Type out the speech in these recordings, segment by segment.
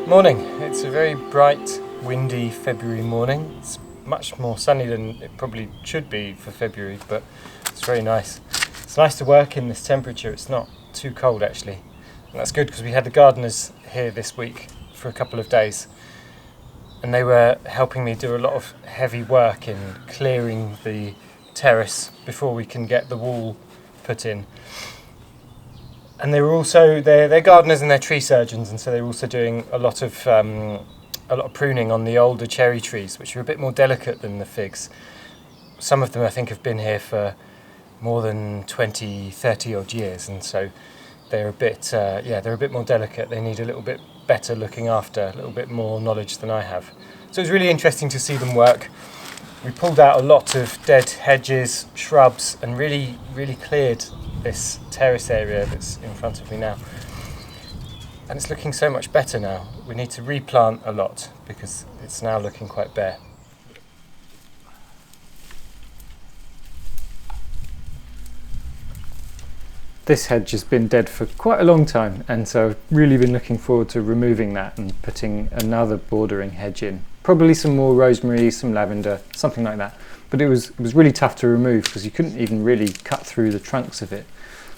Morning. It's a very bright, windy February morning. It's much more sunny than it probably should be for February, but it's very nice. It's nice to work in this temperature. It's not too cold actually. And that's good because we had the gardeners here this week for a couple of days. And they were helping me do a lot of heavy work in clearing the terrace before we can get the wall put in. And they were also they're gardeners and they're tree surgeons, and so they were also doing a lot of pruning on the older cherry trees, which are a bit more delicate than the figs. Some of them I think have been here for more than 20, 30 odd years, and so they're a bit they're a bit more delicate. They need a little bit better looking after, a little bit more knowledge than I have. So it was really interesting to see them work. We pulled out a lot of dead hedges, shrubs, and really cleared this terrace area that's in front of me now. And it's looking so much better now. We need to replant a lot because it's now looking quite bare. This hedge has been dead for quite a long time, and so I've really been looking forward to removing that and putting another bordering hedge in. Probably some more rosemary, some lavender, something like that. But it was really tough to remove because you couldn't even really cut through the trunks of it.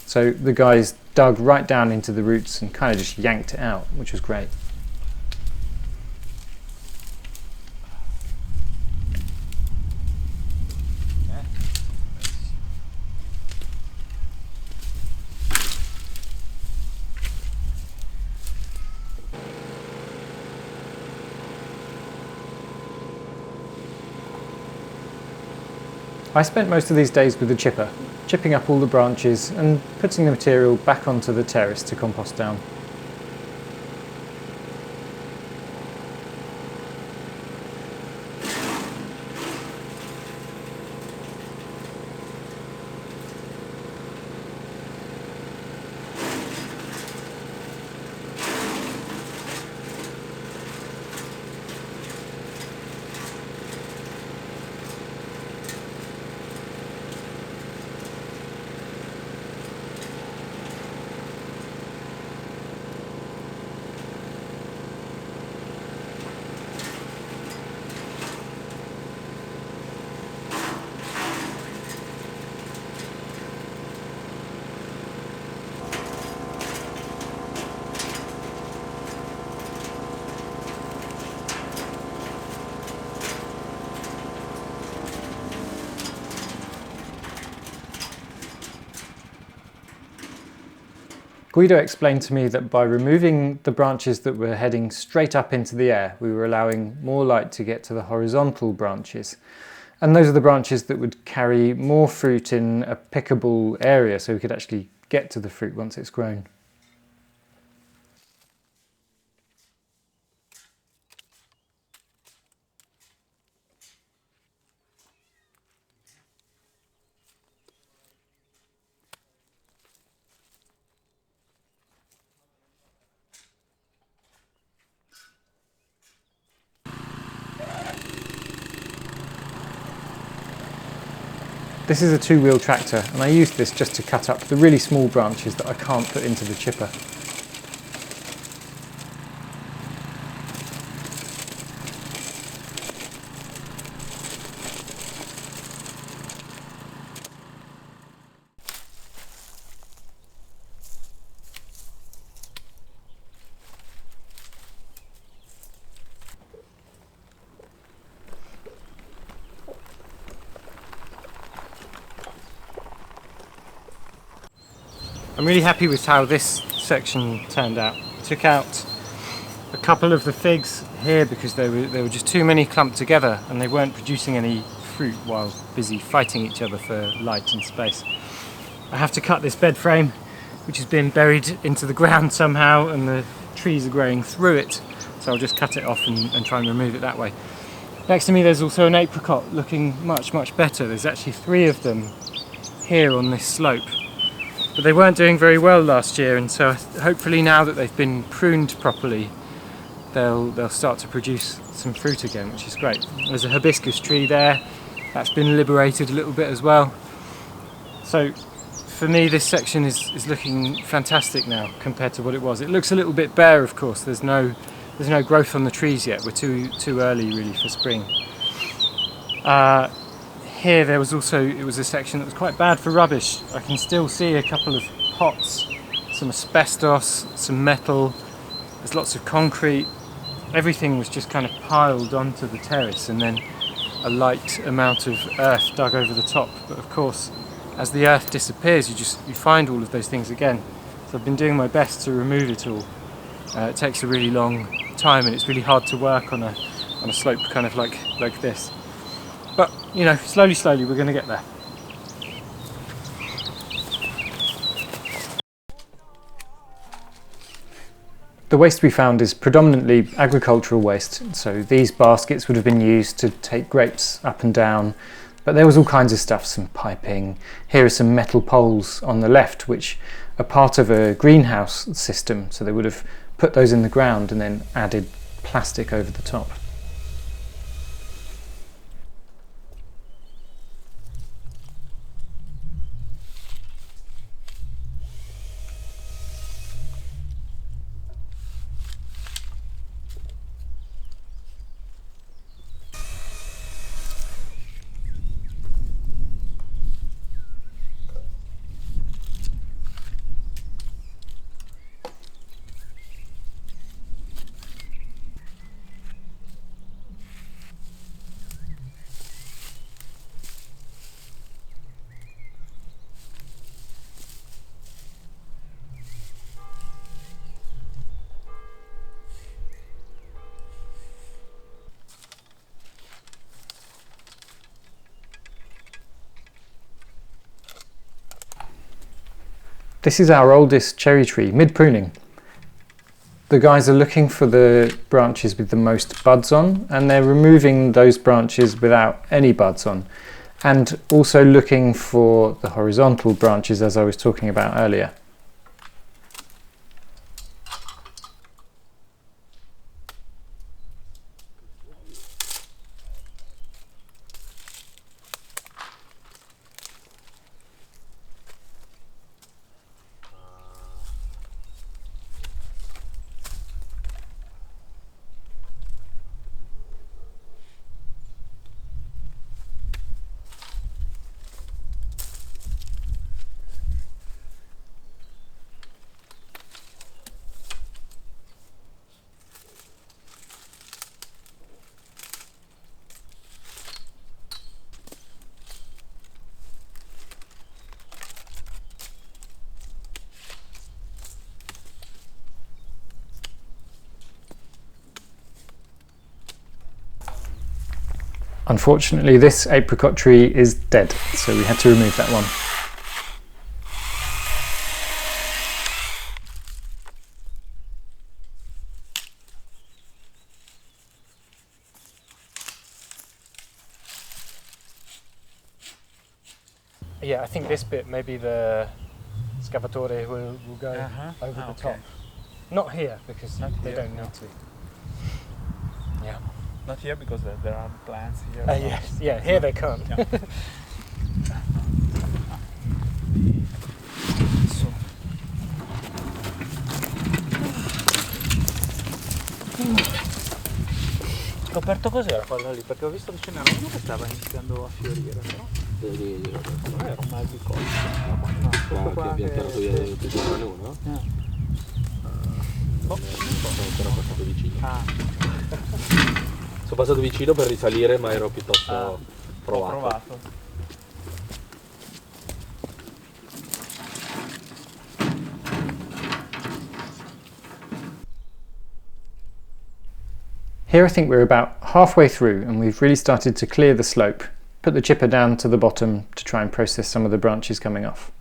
So the guys dug right down into the roots and kind of just yanked it out, which was great. I spent most of these days with the chipper, chipping up all the branches and putting the material back onto the terrace to compost down. Guido explained to me that by removing the branches that were heading straight up into the air, we were allowing more light to get to the horizontal branches. And those are the branches that would carry more fruit in a pickable area, so we could actually get to the fruit once it's grown. This is a two-wheel tractor, and I used this just to cut up the really small branches that I can't put into the chipper. I'm really happy with how this section turned out. Took out a couple of the figs here because they were just too many clumped together and they weren't producing any fruit while busy fighting each other for light and space. I have to cut this bed frame, which has been buried into the ground somehow, and the trees are growing through it, so I'll just cut it off and try and remove it that way. Next to me there's also an apricot looking much better. There's actually 3 of them here on this slope. But they weren't doing very well last year, and so hopefully now that they've been pruned properly, they'll start to produce some fruit again, which is great. There's a hibiscus tree there, that's been liberated a little bit as well. So for me this section is looking fantastic now compared to what it was. It looks a little bit bare, of course. There's no there's no growth on the trees yet. We're too early really for spring. Here there was also, it was a section that was quite bad for rubbish. I can still see a couple of pots, some asbestos, some metal, there's lots of concrete. Everything was just kind of piled onto the terrace and then a light amount of earth dug over the top. But of course, as the earth disappears, you find all of those things again. So I've been doing my best to remove it all. It takes a really long time and it's really hard to work on a slope kind of like this. But, you know, slowly we're going to get there. The waste we found is predominantly agricultural waste. So these baskets would have been used to take grapes up and down. But there was all kinds of stuff, some piping. Here are some metal poles on the left, which are part of a greenhouse system. So they would have put those in the ground and then added plastic over the top. This is our oldest cherry tree, mid-pruning. The guys are looking for the branches with the most buds on, and they're removing those branches without any buds on, and also looking for the horizontal branches as I was talking about earlier. Unfortunately, this apricot tree is dead, so we had to remove that one. Yeah, I think this bit, maybe the scavatore will go over the top. Not here, because they don't need to. Yeah. Not here because there are plants here. Yes, yeah, here they can't. Yeah. So. L'ho aperto cos'era quello lì? Perché ho visto che ce n'era uno che stava iniziando a fiorire, però non era un mal di colpo. No, questo qua abbiamo tirato via tutti i uno? Sono passato vicino. Sono passato vicino per risalire, ma ero piuttosto provato. Here I think we're about halfway through and we've really started to clear the slope, put the chipper down to the bottom to try and process some of the branches coming off.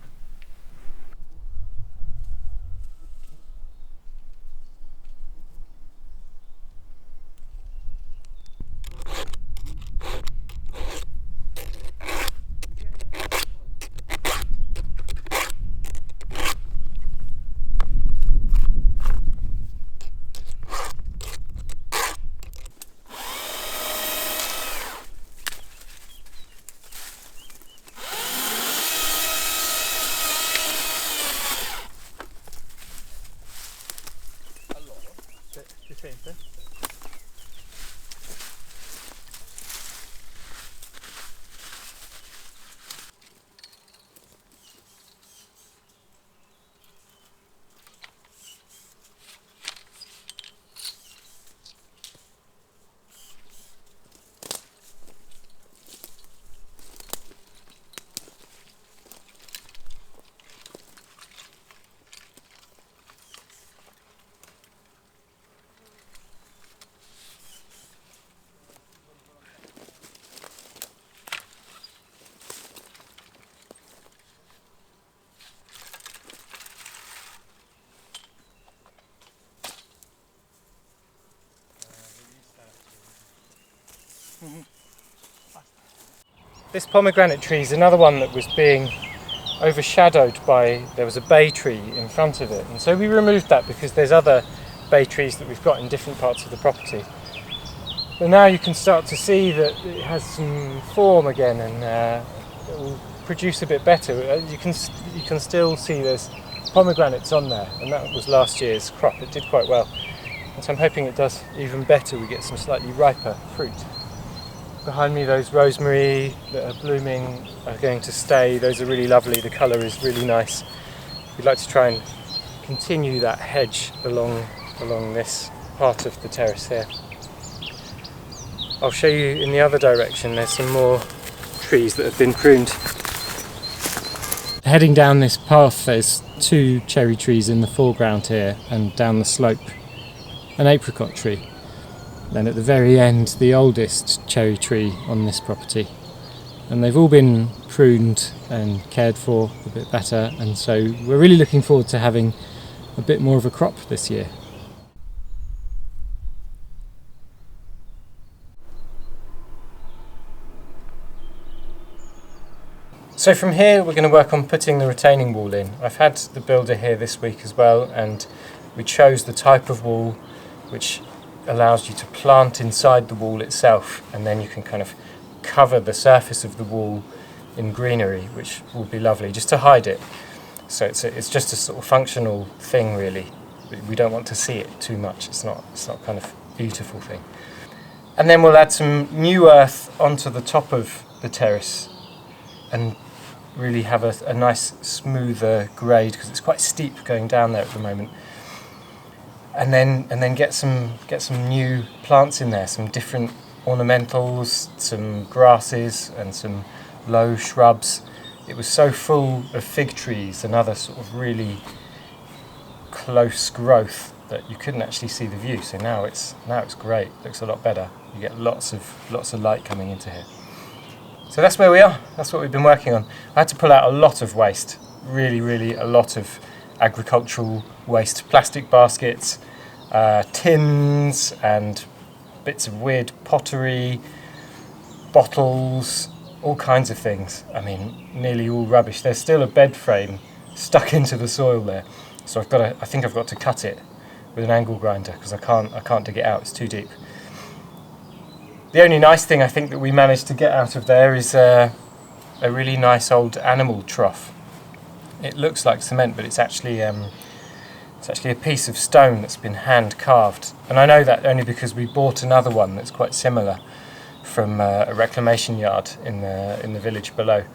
This pomegranate tree is another one that was being overshadowed by, there was a bay tree in front of it, and so we removed that because there's other bay trees that we've got in different parts of the property. But now you can start to see that it has some form again, and it will produce a bit better. You can still see there's pomegranates on there, and that was last year's crop. It did quite well, and so I'm hoping it does even better. We get some slightly riper fruit. Behind me, those rosemary that are blooming are going to stay. Those are really lovely. The colour is really nice. We'd like to try and continue that hedge along this part of the terrace here. I'll show you in the other direction. There's some more trees that have been pruned. Heading down this path, there's 2 cherry trees in the foreground here, and down the slope an apricot tree. Then at the very end, the oldest cherry tree on this property. And they've all been pruned and cared for a bit better, and so we're really looking forward to having a bit more of a crop this year. So from here we're going to work on putting the retaining wall in. I've had the builder here this week as well, and we chose the type of wall which allows you to plant inside the wall itself, and then you can kind of cover the surface of the wall in greenery, which will be lovely, just to hide it. So it's just a sort of functional thing really. We don't want to see it too much. It's not kind of beautiful thing. And then we'll add some new earth onto the top of the terrace and really have a nice smoother grade, because it's quite steep going down there at the moment. And then get some new plants in there, some different ornamentals, some grasses and some low shrubs. It was so full of fig trees and other sort of really close growth that you couldn't actually see the view. So now it's great. It looks a lot better. You get lots of light coming into here. So that's where we are. That's what we've been working on. I had to pull out a lot of waste, really a lot of agricultural waste, plastic baskets, tins and bits of weird pottery, bottles, all kinds of things. I mean, nearly all rubbish. There's still a bed frame stuck into the soil there, so I think I've got to cut it with an angle grinder because I can't dig it out. It's too deep. The only nice thing I think that we managed to get out of there is a really nice old animal trough. It looks like cement, but it's actually a piece of stone that's been hand carved. And I know that only because we bought another one that's quite similar from a reclamation yard in the village below.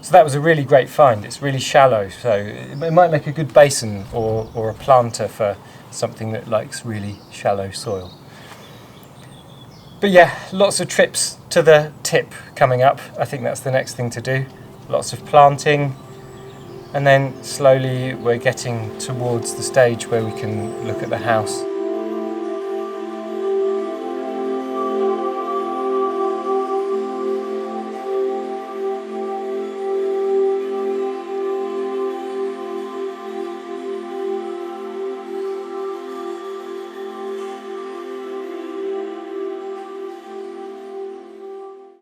So that was a really great find. It's really shallow, so it might make a good basin or a planter for something that likes really shallow soil. But yeah, lots of trips to the tip coming up. I think that's the next thing to do. Lots of planting, and then slowly we're getting towards the stage where we can look at the house.